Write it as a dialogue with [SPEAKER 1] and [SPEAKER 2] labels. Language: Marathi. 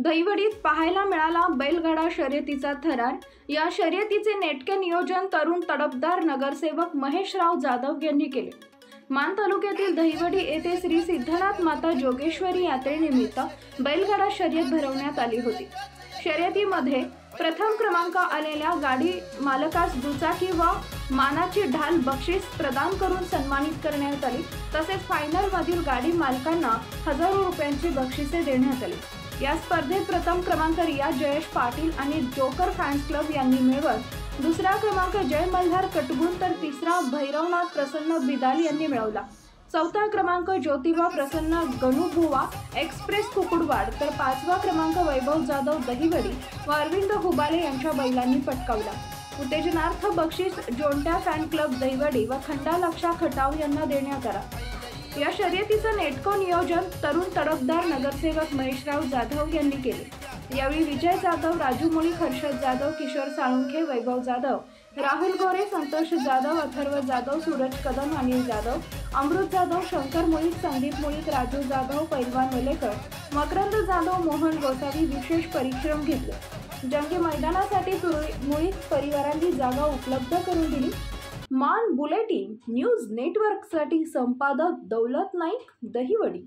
[SPEAKER 1] दहिवडीत पाहायला मिळाला बैलगाडा शर्यतीचा थरार। या शर्यतीचे नेटके नियोजन तरुण तडफदार नगरसेवक महेशराव जाधव यांनी केले। मान तालुक्यातील दहिवडी येथे श्री सिद्धनाथ माता जोगेश्वरी यात्रेनिमित्त बैलगाडा शर्यत भरवण्यात आली होती। शर्यतीमध्ये प्रथम क्रमांक आलेल्या गाडी मालकास दुचाकी व मानाची ढाल बक्षीस प्रदान करून सन्मानित करण्यात आले। तसेच फायनल मधील गाडी मालकांना हजारो रुपयांची बक्षिसे देण्यात आली। या स्पर्धेत प्रथम क्रमांक रिया जयेश पाटील आणि जोकर फॅन्स क्लब यांनी मिळवत दुसरा क्रमांक जय मल्हार कटगुण तर तिसरा भैरवनाथ प्रसन्न बिदाल यांनी मिळवला। चौथा क्रमांक ज्योतिबा प्रसन्न गणुभुवा एक्सप्रेस कुकुडवाड तर पाचवा क्रमांक वैभव जाधव दहिवडी व अरविंद हुबाले यांच्या बैलांनी पटकावला। उत्तेजनार्थ बक्षीस जोंट्या फॅन क्लब दहिवडी व खंडा लक्षा खटाव यांना देण्यात आला। या शर्यतीचं नेटको नियोजन तरुण तडफदार नगरसेवक महेशराव जाधव यांनी केले। यावेळी विजय जाधव, राजू मुळी, हर्षद जाधव, किशोर साळुंखे, वैभव जाधव, राहुल गोरे, संतोष जाधव, अथर्व जाधव, सूरज कदम, अनिल जाधव, अमृत जाधव, शंकर मुळीक, संदीप मुळीक, राजू जाधव, पैलवान वलेकर, मकरंद जाधव, मोहन गोसावी विशेष परिश्रम घेतले। जंगी मैदानासाठी मुळीक परिवारांनी जागा उपलब्ध करून दिली। मान बुलेटिन न्यूज नेटवर्कसाठी संपादक दौलत नाईक, दहिवडी।